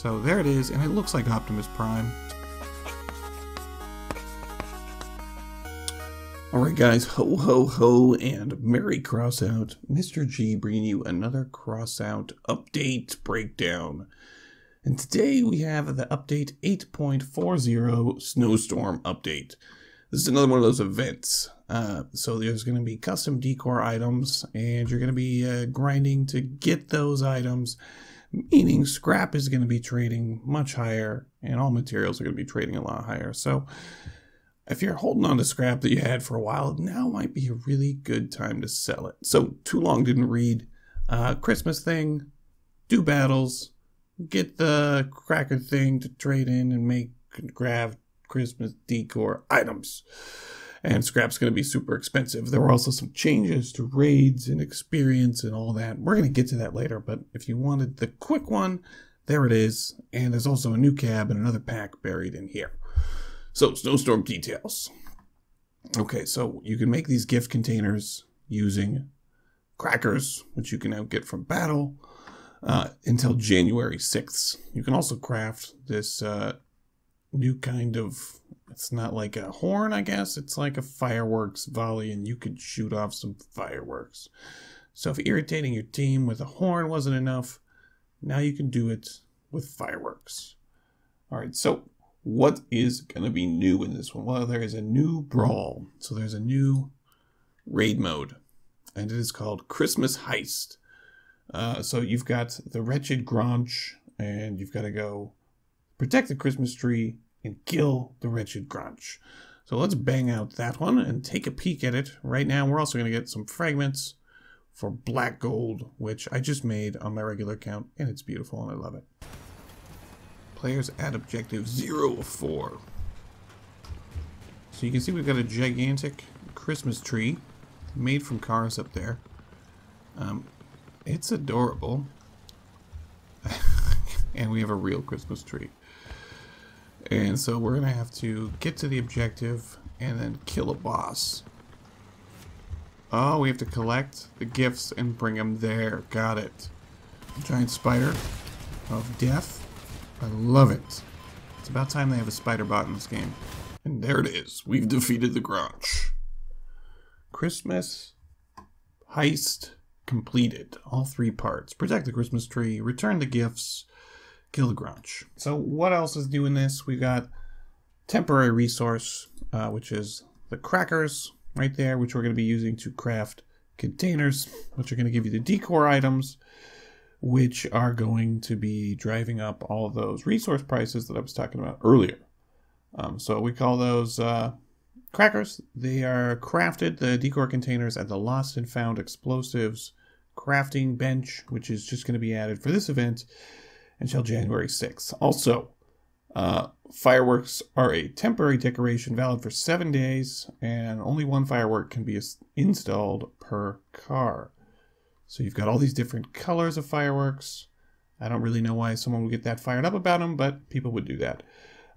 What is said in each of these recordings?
So there it is, and it looks like Optimus Prime. Alright guys, ho ho ho and Merry Crossout. Mr. G bringing you another Crossout update breakdown. And today we have the update 8.40 Snowstorm update. This is another one of those events. So there's going to be custom decor items, and you're going to be grinding to get those items, meaning scrap is going to be trading much higher, and all materials are going to be trading a lot higher. So if you're holding on to scrap that you had for a while, now might be a really good time to sell it. So too long didn't read. Christmas thing, do battles, get the cracker thing to trade in and grab Christmas decor items. And scrap's going to be super expensive. There were also some changes to raids and experience and all that. We're going to get to that later, but if you wanted the quick one, there it is. And there's also a new cab and another pack buried in here. So, Snowstorm details. Okay, so you can make these gift containers using crackers, which you can now get from battle, until January 6th. You can also craft this new kind of, it's not like a horn, I guess. It's like a fireworks volley, and you could shoot off some fireworks. So if irritating your team with a horn wasn't enough, now you can do it with fireworks. All right, so what is going to be new in this one? Well, there is a new brawl. So there's a new raid mode, and it is called Christmas Heist. So you've got the wretched Granch, and you've got to go protect the Christmas tree and kill the wretched Granch. So let's bang out that one and take a peek at it. Right now, we're also going to get some fragments for black gold, which I just made on my regular account, and it's beautiful, and I love it. Players at objective 0 of 4. So you can see we've got a gigantic Christmas tree made from cars up there. It's adorable. And we have a real Christmas tree. And so we're going to have to get to the objective and then kill a boss. Oh, we have to collect the gifts and bring them there. Got it. Giant spider of death. I love it. It's about time they have a spider bot in this game. And there it is. We've defeated the Granch. Christmas Heist completed. All 3 parts. Protect the Christmas tree, return the gifts, kill the Granch. So what else is new in this? We've got temporary resource, which is the crackers right there, which we're going to be using to craft containers, which are going to give you the decor items, which are going to be driving up all of those resource prices that I was talking about earlier. So we call those crackers. They are crafted, the decor containers, at the Lost and Found Explosives crafting bench, which is just going to be added for this event until January 6th. Also, fireworks are a temporary decoration valid for 7 days, and only 1 firework can be installed per car. So you've got all these different colors of fireworks. I don't really know why someone would get that fired up about them, but people would do that.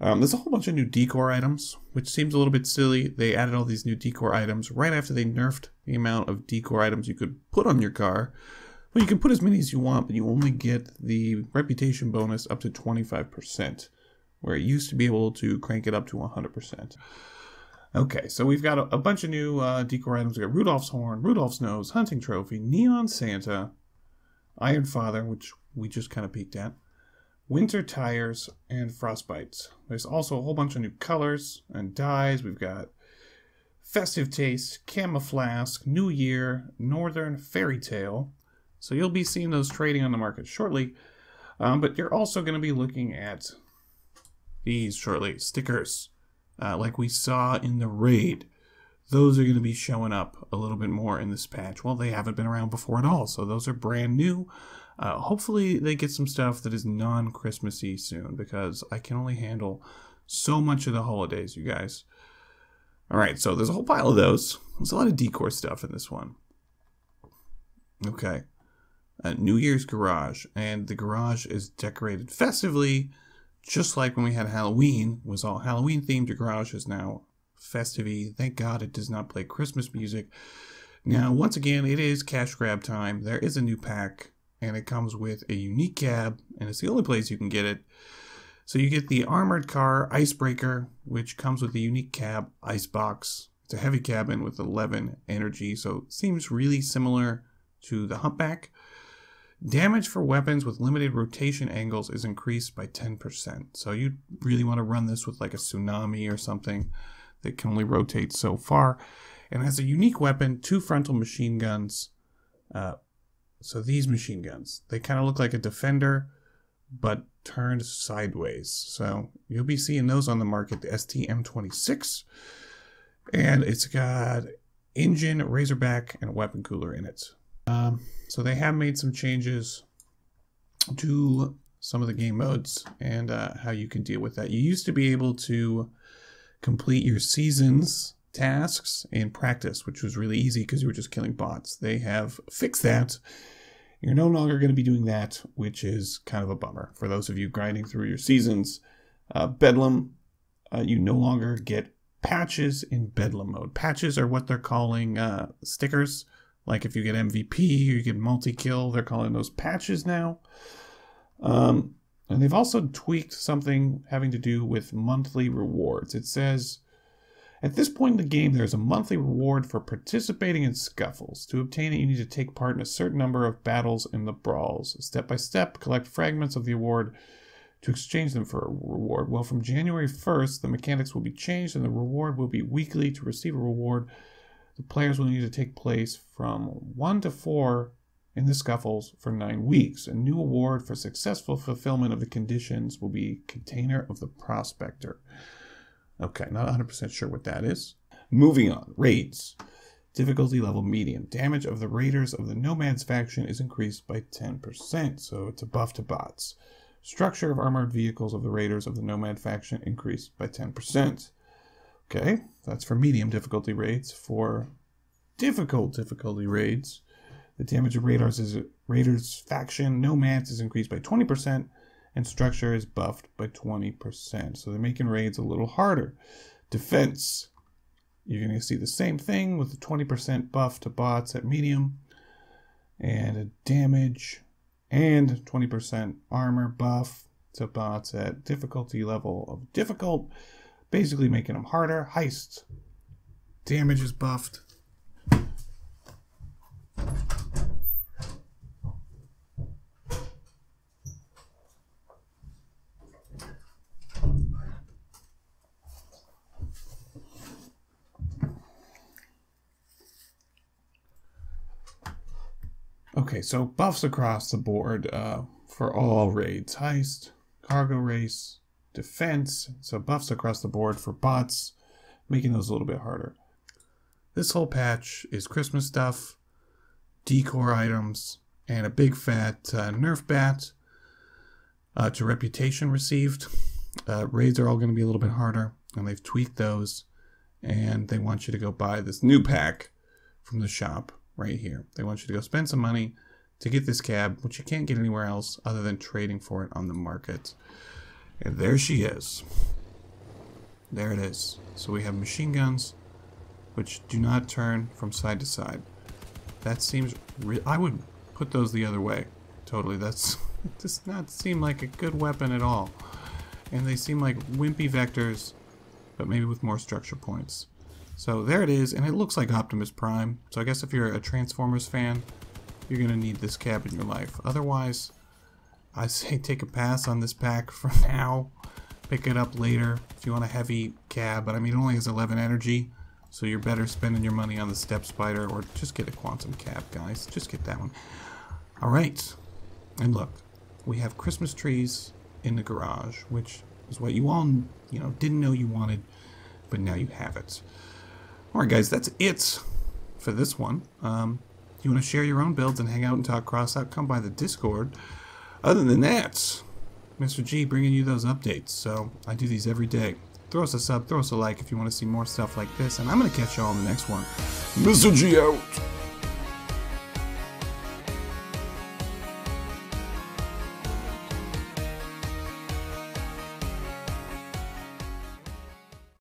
There's a whole bunch of new decor items, which seems a little bit silly. They added all these new decor items right after they nerfed the amount of decor items you could put on your car. Well, you can put as many as you want, but you only get the reputation bonus up to 25%, where it used to be able to crank it up to 100%. Okay, so we've got a bunch of new decor items. We've got Rudolph's horn, Rudolph's nose, hunting trophy, neon Santa, Iron Father, which we just kind of peeked at, winter tires, and frostbites. There's also a whole bunch of new colors and dyes. We've got festive taste, camouflage, New Year, northern fairy tale. So you'll be seeing those trading on the market shortly. But you're also going to be looking at these shortly, stickers. Like we saw in the raid, those are going to be showing up a little bit more in this patch. Well, they haven't been around before at all, so those are brand new. Hopefully they get some stuff that is non-Christmassy soon, because I can only handle so much of the holidays, you guys. Alright, so there's a whole pile of those. There's a lot of decor stuff in this one. Okay. New Year's garage, and the garage is decorated festively, just like when we had Halloween. It was all Halloween themed. Your garage is now festive-y. Thank God it does not play Christmas music. Now, once again, it is cash grab time. There is a new pack, and it comes with a unique cab, and it's the only place you can get it. So you get the armored car Icebreaker, which comes with the unique cab Icebox. It's a heavy cabin with 11 energy, so it seems really similar to the Humpback. Damage for weapons with limited rotation angles is increased by 10%. So you really want to run this with like a Tsunami or something that can only rotate so far. And has a unique weapon, 2 Frontal Machineguns. So these machine guns, they kind of look like a Defender, but turned sideways. So you'll be seeing those on the market, the STM-26. And it's got engine, Razorback, and a weapon cooler in it. So they have made some changes to some of the game modes and how you can deal with that. You used to be able to complete your seasons tasks in practice, which was really easy because you were just killing bots. They have fixed that. You're no longer going to be doing that, which is kind of a bummer. For those of you grinding through your seasons, Bedlam, you no longer get patches in Bedlam mode. Patches are what they're calling stickers. Like if you get MVP or you get multi-kill, they're calling those patches now. And they've also tweaked something having to do with monthly rewards. It says, at this point in the game, there's a monthly reward for participating in scuffles. To obtain it, you need to take part in a certain number of battles in the brawls. Step by step, collect fragments of the award to exchange them for a reward. Well, from January 1st, the mechanics will be changed and the reward will be weekly. To receive a reward, the players will need to take place from 1 to 4 in the scuffles for 9 weeks. A new award for successful fulfillment of the conditions will be Container of the Prospector. Okay, not 100% sure what that is. Moving on. Raids. Difficulty level medium. Damage of the raiders of the Nomads faction is increased by 10%, so it's a buff to bots. Structure of armored vehicles of the raiders of the Nomad faction increased by 10%. Okay, that's for medium difficulty raids. For difficult difficulty raids, the damage of raiders faction Nomads is increased by 20%, and structure is buffed by 20%. So they're making raids a little harder. Defense. You're going to see the same thing with the 20% buff to bots at medium, and a damage and 20% armor buff to bots at difficulty level of difficult, basically making them harder. Heist. Damage is buffed. Okay, so buffs across the board for all raids. Heist, cargo race, defense. So buffs across the board for bots, making those a little bit harder. This whole patch is Christmas stuff, decor items, and a big fat nerf bat to reputation received. Raids are all going to be a little bit harder, and they've tweaked those, and they want you to go buy this new pack from the shop right here. They want you to go spend some money to get this cab, which you can't get anywhere else other than trading for it on the market. And there she is. There it is. So we have machine guns, which do not turn from side to side. That seems I would put those the other way. Totally. It does not seem like a good weapon at all. And they seem like wimpy vectors, but maybe with more structure points. So there it is, and it looks like Optimus Prime. So I guess if you're a Transformers fan, you're going to need this cab in your life. Otherwise, I say take a pass on this pack for now. Pick it up later if you want a heavy cab, but I mean it only has 11 energy, so you're better spending your money on the Step Spider, or just get a Quantum cab, guys. Just get that one. Alright, and look, we have Christmas trees in the garage, which is what you all, didn't know you wanted, but now you have it. Alright guys, that's it for this one. You want to share your own builds and hang out and talk Crossout, come by the Discord. Other than that, Mr. G bringing you those updates. So I do these every day. Throw us a sub, throw us a like if you want to see more stuff like this, and I'm going to catch you all in the next one. Mr. G out!